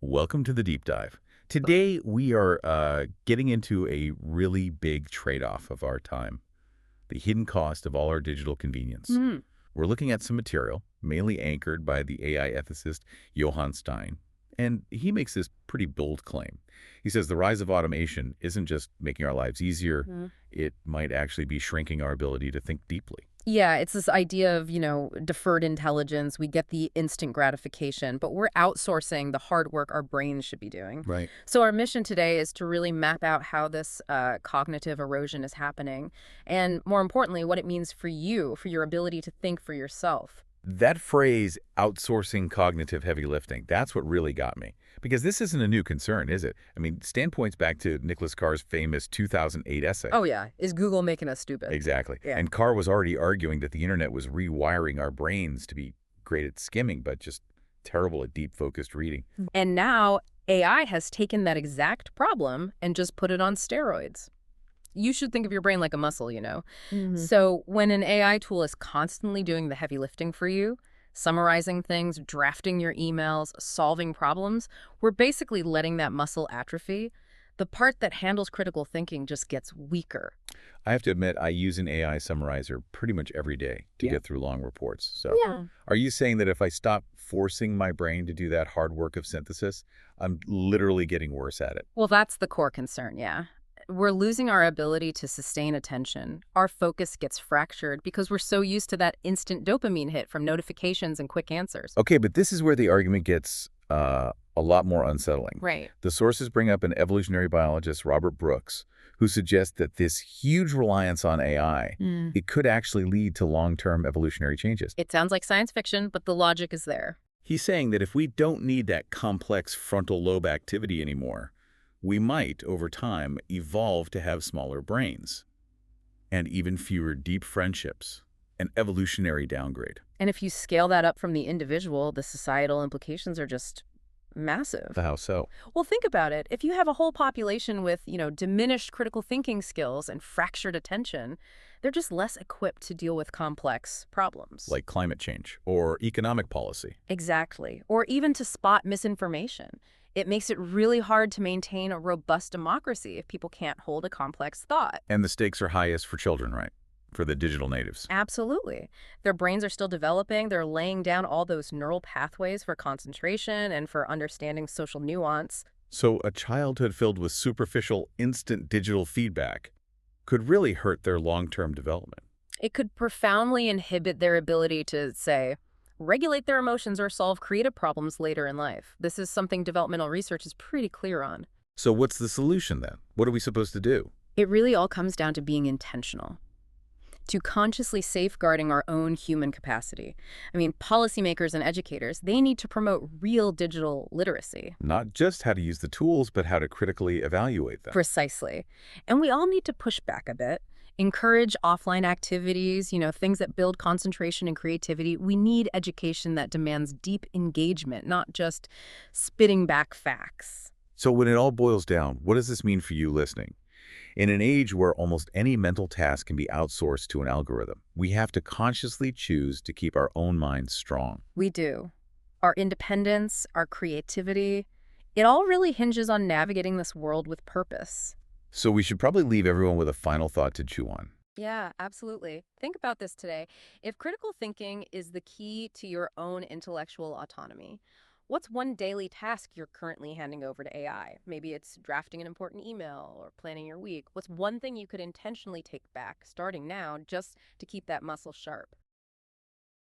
Welcome to the deep dive. Today, we are getting into a really big trade-off of our time, the hidden cost of all our digital convenience. Mm. We're looking at some material, mainly anchored by the AI ethicist Johan Steyn, and he makes this pretty bold claim. He says the rise of automation isn't just making our lives easier, Mhm. it might actually be shrinking our ability to think deeply. Yeah, it's this idea of, deferred intelligence. We get the instant gratification, but we're outsourcing the hard work our brains should be doing. Right. So our mission today is to really map out how this cognitive erosion is happening, and more importantly, what it means for you, for your ability to think for yourself. That phrase, outsourcing cognitive heavy lifting, that's what really got me. Because this isn't a new concern, is it? I mean, Stan points back to Nicholas Carr's famous 2008 essay. Oh yeah, is Google making us stupid? Exactly. Yeah. And Carr was already arguing that the internet was rewiring our brains to be great at skimming, but just terrible at deep focused reading. And now AI has taken that exact problem and just put it on steroids. You should think of your brain like a muscle. So when an AI tool is constantly doing the heavy lifting for you, summarizing things, drafting your emails, solving problems, we're basically letting that muscle atrophy. The part that handles critical thinking just gets weaker. I have to admit, I use an AI summarizer pretty much every day to Yeah. get through long reports. So Yeah. are you saying that if I stop forcing my brain to do that hard work of synthesis, I'm literally getting worse at it? Well, that's the core concern, yeah. We're losing our ability to sustain attention. Our focus gets fractured because we're so used to that instant dopamine hit from notifications and quick answers. Okay, but this is where the argument gets a lot more unsettling. Right. The sources bring up an evolutionary biologist, Robert Brooks, who suggests that this huge reliance on AI, it could actually lead to long-term evolutionary changes. It sounds like science fiction, but the logic is there. He's saying that if we don't need that complex frontal lobe activity anymore, we might, over time, evolve to have smaller brains and even fewer deep friendships, an evolutionary downgrade. And if you scale that up from the individual, the societal implications are just massive. How so? Well, think about it. If you have a whole population with, diminished critical thinking skills and fractured attention, they're just less equipped to deal with complex problems. Like climate change or economic policy. Exactly. Or even to spot misinformation. It makes it really hard to maintain a robust democracy if people can't hold a complex thought. And the stakes are highest for children, right? For the digital natives. Absolutely. Their brains are still developing. They're laying down all those neural pathways for concentration and for understanding social nuance. So a childhood filled with superficial, instant digital feedback could really hurt their long-term development. It could profoundly inhibit their ability to, say, regulate their emotions or solve creative problems later in life. This is something developmental research is pretty clear on. So what's the solution then? What are we supposed to do? It really all comes down to being intentional, to consciously safeguarding our own human capacity. I mean, policymakers and educators, they need to promote real digital literacy. Not just how to use the tools, but how to critically evaluate them. Precisely. And we all need to push back a bit, encourage offline activities, things that build concentration and creativity. We need education that demands deep engagement, not just spitting back facts. So when it all boils down, what does this mean for you listening? In an age where almost any mental task can be outsourced to an algorithm, we have to consciously choose to keep our own minds strong. We do. Our independence, our creativity, it all really hinges on navigating this world with purpose. So we should probably leave everyone with a final thought to chew on. Yeah, absolutely. Think about this today. If critical thinking is the key to your own intellectual autonomy, what's one daily task you're currently handing over to AI? Maybe it's drafting an important email or planning your week. What's one thing you could intentionally take back, starting now, just to keep that muscle sharp?